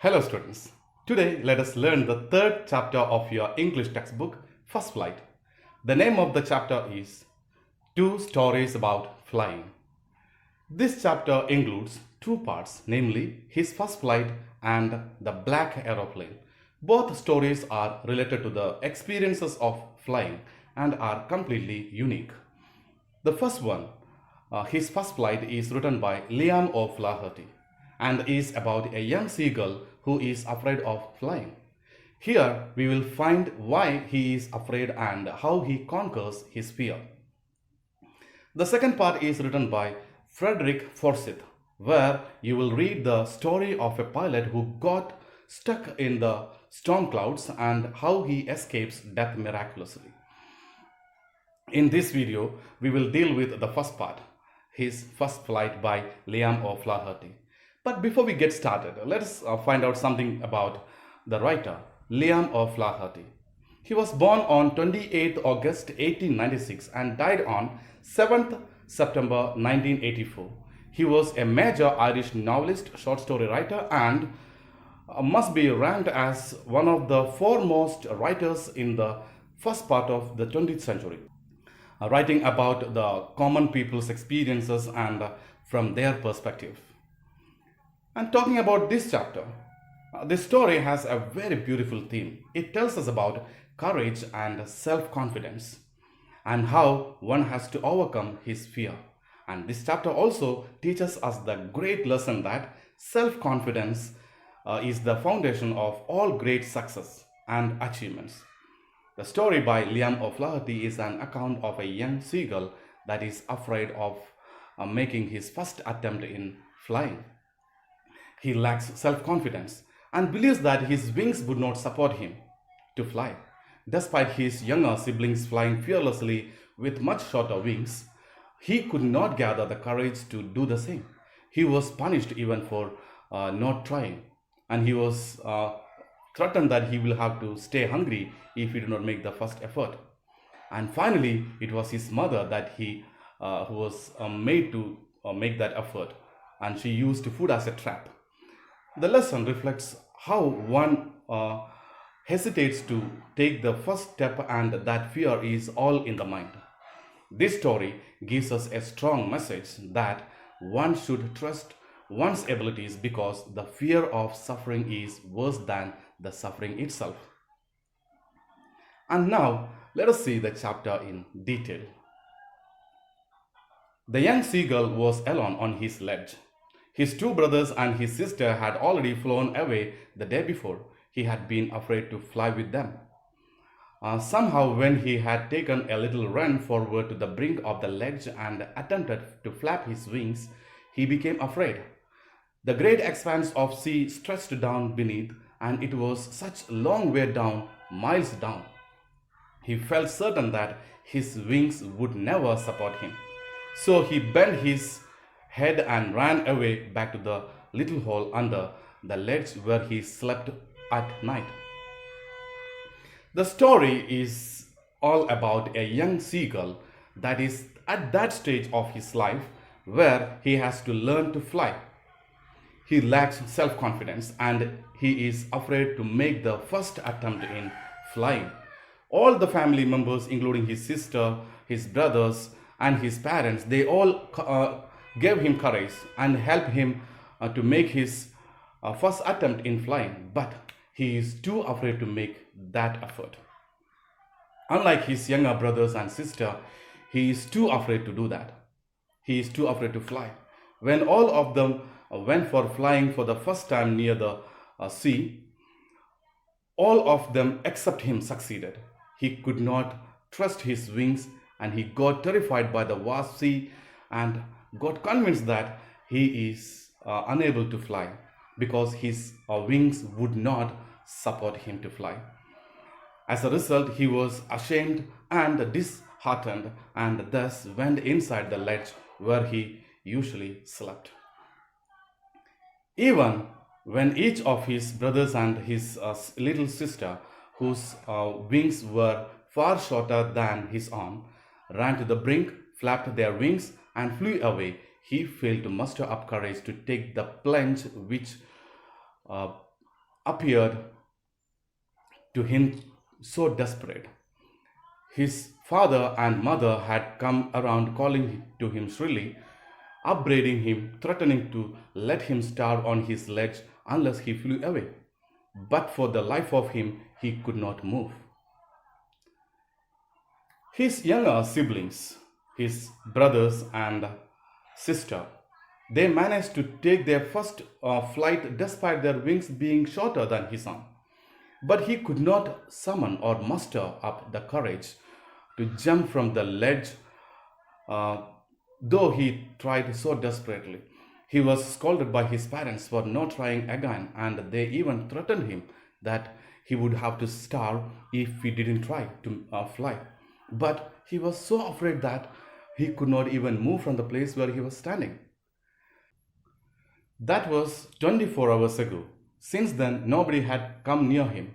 Hello students. Today let us learn the third chapter of your English textbook, First Flight. The name of the chapter is Two Stories About Flying. This chapter includes two parts, namely his first flight and the black aeroplane. Both stories are related to the experiences of flying and are completely unique. The first one, his first flight, is written by Liam O'Flaherty and is about a young seagull who is afraid of flying. Here we will find why he is afraid and how he conquers his fear. The second part is written by Frederick Forsyth, where you will read the story of a pilot who got stuck in the storm clouds and how he escapes death miraculously. In this video, we will deal with the first part, his first flight by Liam O'Flaherty. But before we get started, let's find out something about the writer, Liam O'Flaherty. He was born on 28th August 1896 and died on 7th September 1984. He was a major Irish novelist, short story writer, and must be ranked as one of the foremost writers in the first part of the 20th century, writing about the common people's experiences and from their perspective. And talking about this chapter, this story has a very beautiful theme. It tells us about courage and self-confidence and how one has to overcome his fear. And this chapter also teaches us the great lesson that self-confidence is the foundation of all great success and achievements. The story by Liam O'Flaherty is an account of a young seagull that is afraid of making his first attempt in flying. He lacks self-confidence and believes that his wings would not support him to fly. Despite his younger siblings flying fearlessly with much shorter wings, he could not gather the courage to do the same. He was punished even for not trying, and he was threatened that he will have to stay hungry if he did not make the first effort. And finally, it was his mother that who was made to make that effort, and she used food as a trap. The lesson reflects how one hesitates to take the first step and that fear is all in the mind. This story gives us a strong message that one should trust one's abilities because the fear of suffering is worse than the suffering itself. And now let us see the chapter in detail. The young seagull was alone on his ledge. His two brothers and his sister had already flown away the day before. He had been afraid to fly with them. Somehow, when he had taken a little run forward to the brink of the ledge and attempted to flap his wings, he became afraid. The great expanse of sea stretched down beneath, and it was such a long way down, miles down. He felt certain that his wings would never support him. So he bent his head and ran away back to the little hole under the ledge where he slept at night. The story is all about a young seagull that is at that stage of his life where he has to learn to fly. He lacks self-confidence and he is afraid to make the first attempt in flying. All the family members, including his sister, his brothers, and his parents, they all gave him courage and helped him to make his first attempt in flying, but he is too afraid to make that effort. Unlike his younger brothers and sister, he is too afraid to do that. He is too afraid to fly. When all of them went for flying for the first time near the sea, all of them except him succeeded. He could not trust his wings and he got terrified by the vast sea and got convinced that he is unable to fly because his wings would not support him to fly. As a result, he was ashamed and disheartened and thus went inside the ledge where he usually slept. Even when each of his brothers and his little sister, whose wings were far shorter than his own, ran to the brink, flapped their wings and flew away, he failed to muster up courage to take the plunge which appeared to him so desperate. His father and mother had come around calling to him shrilly, upbraiding him, threatening to let him starve on his ledge unless he flew away. But for the life of him, he could not move. His younger siblings, his brothers and sister, they managed to take their first flight despite their wings being shorter than his own. But he could not summon or muster up the courage to jump from the ledge, uh, though he tried so desperately. He was scolded by his parents for not trying again, and they even threatened him that he would have to starve if he didn't try to fly. But he was so afraid that he could not even move from the place where he was standing. That was 24 hours ago. Since then, nobody had come near him.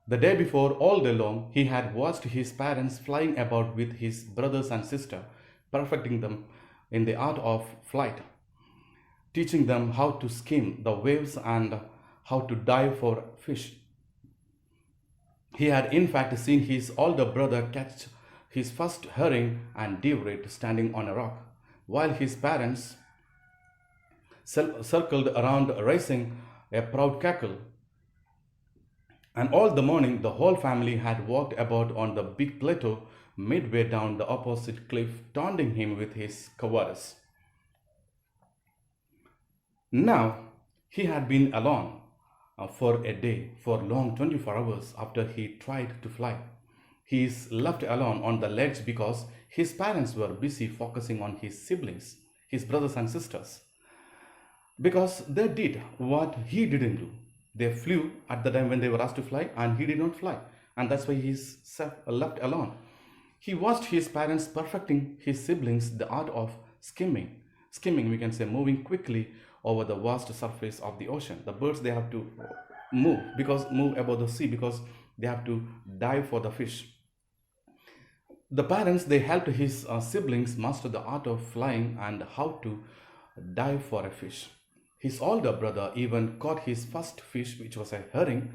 The day before, all day long, he had watched his parents flying about with his brothers and sister, perfecting them in the art of flight, teaching them how to skim the waves and how to dive for fish. He had in fact seen his older brother catch his first herring and devour it standing on a rock, while his parents circled around raising a proud cackle. And all the morning the whole family had walked about on the big plateau midway down the opposite cliff, taunting him with his cowardice. Now he had been alone for a day, for long 24 hours after he tried to fly. He is left alone on the ledge because his parents were busy focusing on his siblings, his brothers and sisters, because they did what he didn't do. They flew at the time when they were asked to fly, and he did not fly, and that's why he's left alone. He watched his parents perfecting his siblings the art of skimming, we can say, moving quickly over the vast surface of the ocean. The birds, they have to move above the sea, because they have to dive for the fish. The parents, they helped his siblings master the art of flying and how to dive for a fish. His older brother even caught his first fish, which was a herring,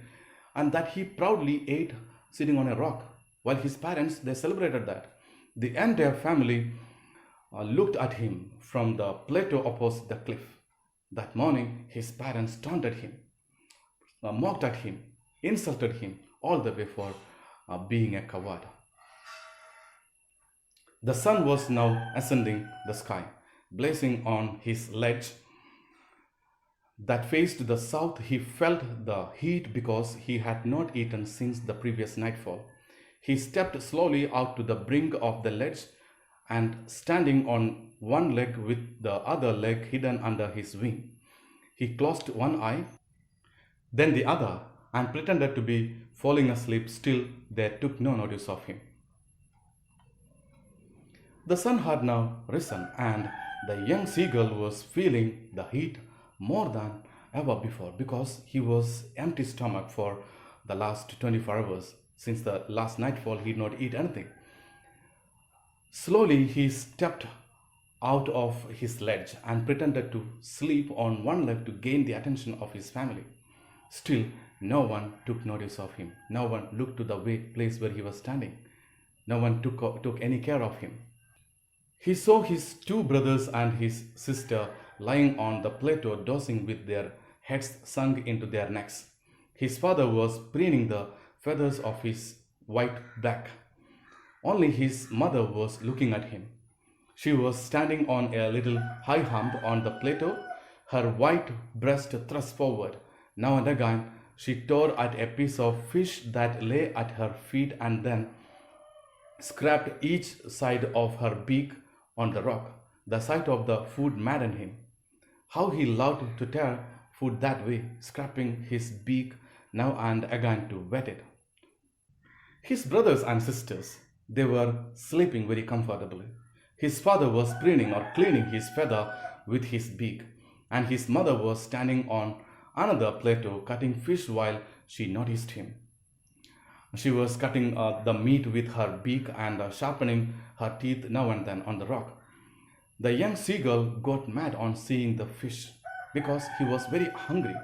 and that he proudly ate sitting on a rock, while his parents, they celebrated that. The entire family looked at him from the plateau opposite the cliff. That morning, his parents taunted him, mocked at him, insulted him, all the way for being a coward. The sun was now ascending the sky, blazing on his ledge that faced the south. He felt the heat because he had not eaten since the previous nightfall. He stepped slowly out to the brink of the ledge, and standing on one leg with the other leg hidden under his wing, he closed one eye, then the other, and pretended to be falling asleep. Still, they took no notice of him. The sun had now risen, and the young seagull was feeling the heat more than ever before, because he was empty stomach for the last 24 hours. Since the last nightfall, he did not eat anything. Slowly he stepped out of his ledge and pretended to sleep on one leg to gain the attention of his family. Still, no one took notice of him. No one looked to the place where he was standing. No one took any care of him. He saw his two brothers and his sister lying on the plateau, dozing with their heads sunk into their necks. His father was preening the feathers of his white back. Only his mother was looking at him. She was standing on a little high hump on the plateau, her white breast thrust forward. Now and again, she tore at a piece of fish that lay at her feet, and then scraped each side of her beak on the rock. The sight of the food maddened him. How he loved to tear food that way, scraping his beak now and again to wet it. His brothers and sisters, they were sleeping very comfortably. His father was preening or cleaning his feather with his beak, and his mother was standing on another plateau cutting fish while she noticed him. She was cutting the meat with her beak and sharpening her teeth now and then on the rock. The young seagull got mad on seeing the fish because he was very hungry.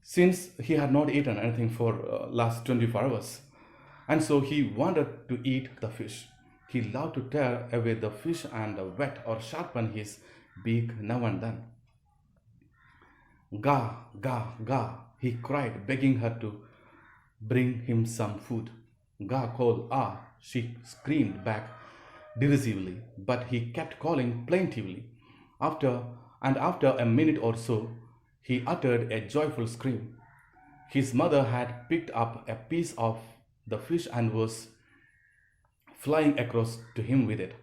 since he had not eaten anything for last 24 hours. And so he wanted to eat the fish. He loved to tear away the fish and wet or sharpen his beak now and then. Ga, ga, ga, he cried, begging her to bring him some food. Ga called ah, she screamed back derisively, but he kept calling plaintively. After a minute or so, he uttered a joyful scream. His mother had picked up a piece of the fish and was flying across to him with it.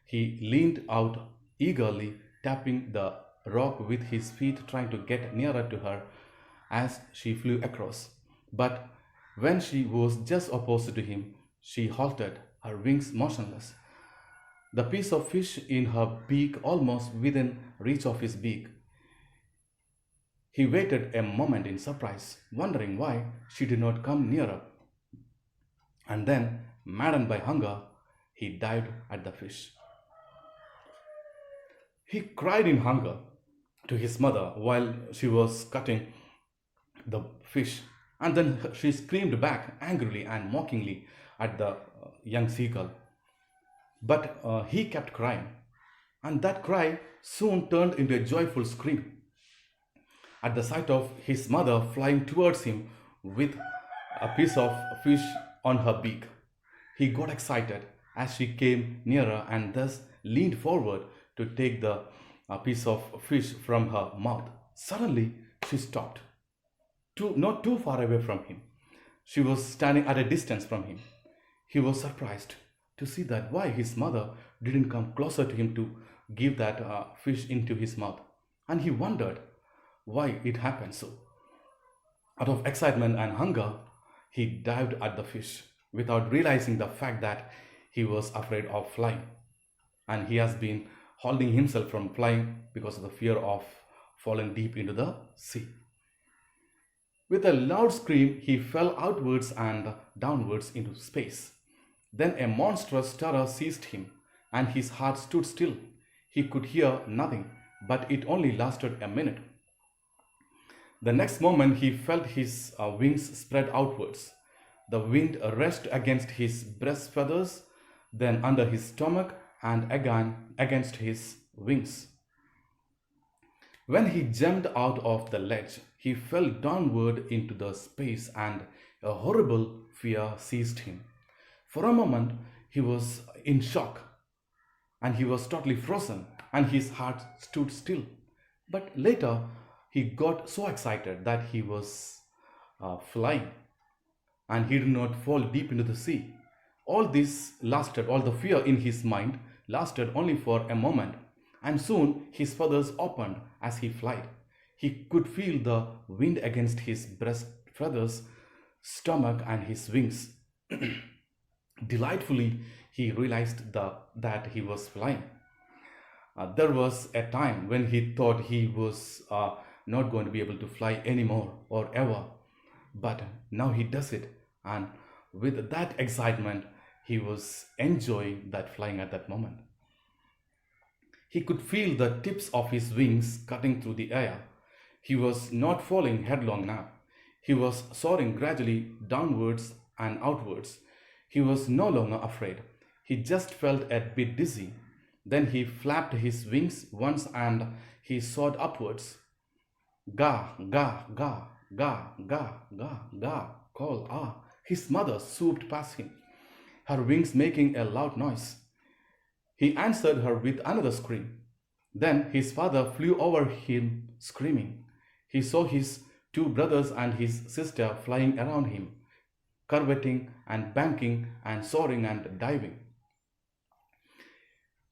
He leaned out eagerly, tapping the rock with his feet, trying to get nearer to her as she flew across. But when she was just opposite to him, she halted, her wings motionless, the piece of fish in her beak almost within reach of his beak. He waited a moment in surprise, wondering why she did not come nearer. And then, maddened by hunger, he dived at the fish. He cried in hunger to his mother while she was cutting the fish, and then she screamed back angrily and mockingly at the young seagull. But he kept crying, and that cry soon turned into a joyful scream at the sight of his mother flying towards him with a piece of fish on her beak. He got excited as she came nearer and thus leaned forward to take the piece of fish from her mouth. Suddenly, she stopped, not too far away from him. She was standing at a distance from him. He was surprised to see that why his mother didn't come closer to him to give that fish into his mouth. And he wondered why it happened so. Out of excitement and hunger, he dived at the fish without realizing the fact that he was afraid of flying. And he has been holding himself from flying because of the fear of falling deep into the sea. With a loud scream, he fell outwards and downwards into space. Then a monstrous terror seized him, and his heart stood still. He could hear nothing, but it only lasted a minute. The next moment, he felt his wings spread outwards. The wind rushed against his breast feathers, then under his stomach, and again against his wings. When he jumped out of the ledge, he fell downward into the space, and a horrible fear seized him. For a moment, he was in shock, and he was totally frozen, and his heart stood still. But later, he got so excited that he was flying, and he did not fall deep into the sea. All the fear in his mind lasted only for a moment, and soon his feathers opened as he flied. He could feel the wind against his breast feathers, stomach, and his wings. Delightfully, he realized that he was flying. There was a time when he thought he was not going to be able to fly anymore or ever, but now he does it, and with that excitement, he was enjoying that flying at that moment. He could feel the tips of his wings cutting through the air. He was not falling headlong now. He was soaring gradually downwards and outwards. He was no longer afraid. He just felt a bit dizzy. Then he flapped his wings once and he soared upwards. Ga, ga, ga, ga, ga, ga, ga, call, ah. His mother swooped past him, her wings making a loud noise. He answered her with another scream. Then his father flew over him, screaming. He saw his two brothers and his sister flying around him, curveting and banking and soaring and diving.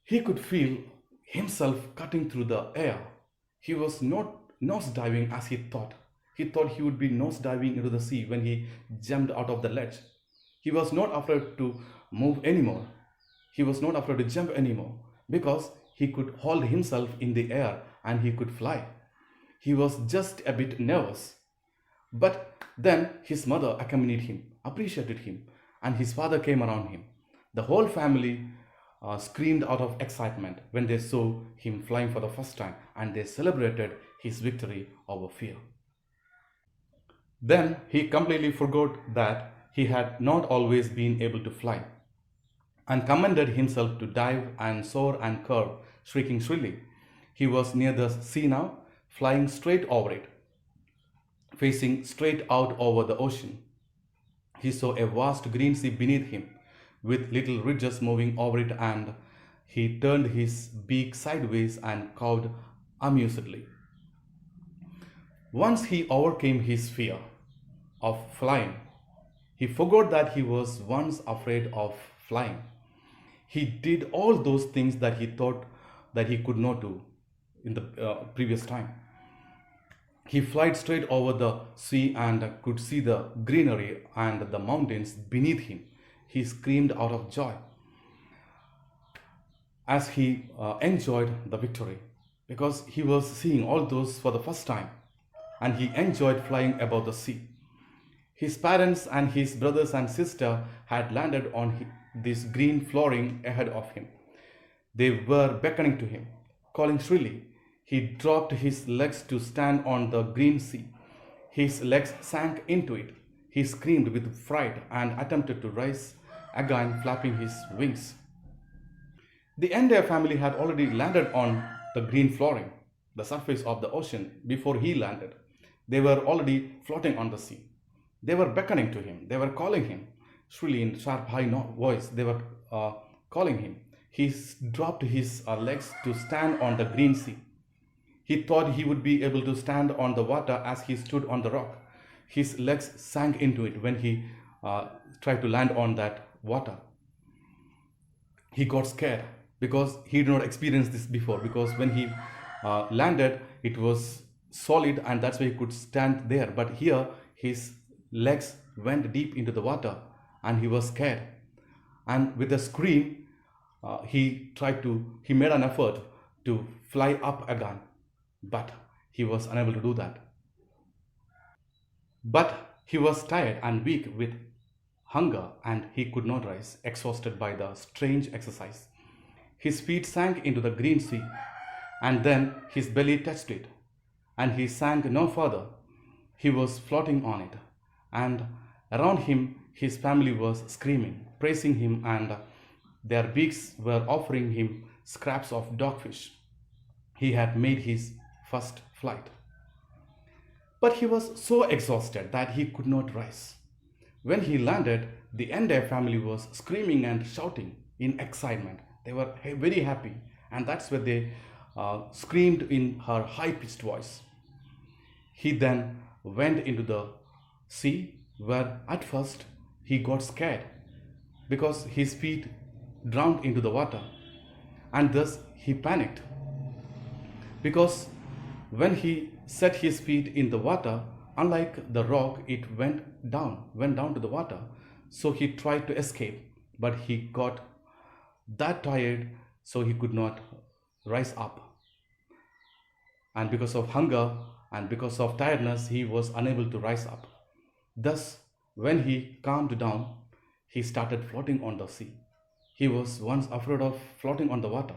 He could feel himself cutting through the air. He was not nose diving as he thought. He thought he would be nose diving into the sea when he jumped out of the ledge. He was not afraid to move anymore. He was not afraid to jump anymore because he could hold himself in the air and he could fly. He was just a bit nervous. But then his mother accompanied him, appreciated him, and his father came around him. The whole family screamed out of excitement when they saw him flying for the first time, and they celebrated his victory over fear. Then he completely forgot that he had not always been able to fly, and commanded himself to dive and soar and curve, shrieking shrilly. He was near the sea now, flying straight over it, facing straight out over the ocean. He saw a vast green sea beneath him, with little ridges moving over it, and he turned his beak sideways and cawed amusedly. Once he overcame his fear of flying. He forgot that he was once afraid of flying. He did all those things that he thought that he could not do in the previous time. He flew straight over the sea and could see the greenery and the mountains beneath him. He screamed out of joy as he enjoyed the victory, because he was seeing all those for the first time, and he enjoyed flying above the sea. His parents and his brothers and sister had landed on this green flooring ahead of him. They were beckoning to him, calling shrilly. He dropped his legs to stand on the green sea. His legs sank into it. He screamed with fright and attempted to rise again, flapping his wings. The entire family had already landed on the green flooring, the surface of the ocean, before he landed. They were already floating on the sea. They were beckoning to him. They were calling him shrilly in sharp, high voice. They were calling him. He dropped his legs to stand on the green sea. He thought he would be able to stand on the water as he stood on the rock. His legs sank into it when he tried to land on that water. He got scared because he did not experience this before, because when he landed, it was solid and that's why he could stand there. But here his legs went deep into the water and he was scared. And with a scream, he made an effort to fly up again, but he was unable to do that. But he was tired and weak with hunger and he could not rise, exhausted by the strange exercise. His feet sank into the green sea and then his belly touched it, and he sank no further. He was floating on it, and around him his family was screaming, praising him, and their beaks were offering him scraps of dogfish. He had made his first flight. But he was so exhausted that he could not rise. When he landed, the entire family was screaming and shouting in excitement. They were very happy, and that's why they screamed in her high-pitched voice. He then went into the sea, where at first he got scared because his feet drowned into the water, and thus he panicked, because when he set his feet in the water, unlike the rock, it went down to the water. So he tried to escape, but he got that tired, so he could not rise up. And because of hunger and because of tiredness, he was unable to rise up. Thus, when he calmed down, he started floating on the sea. He was once afraid of floating on the water.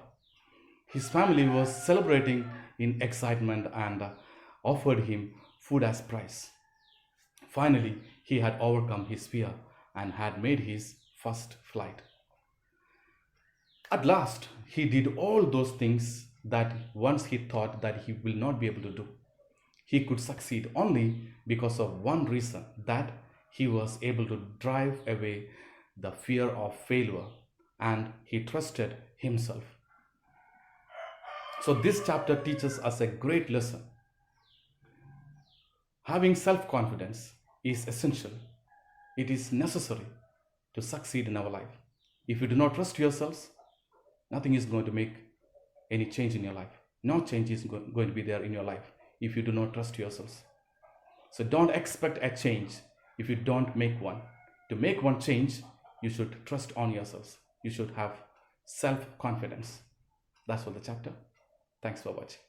His family was celebrating in excitement and offered him food as prize. Finally, he had overcome his fear and had made his first flight. At last, he did all those things that once he thought that he will not be able to do. He could succeed only because of one reason, that he was able to drive away the fear of failure, and he trusted himself. So this chapter teaches us a great lesson. Having self-confidence is essential. It is necessary to succeed in our life. If you do not trust yourselves, nothing is going to make any change in your life. No change is going to be there in your life if you do not trust yourselves. So don't expect a change if you don't make one. To make one change, you should trust on yourselves. You should have self-confidence. That's for the chapter. Thanks for watching.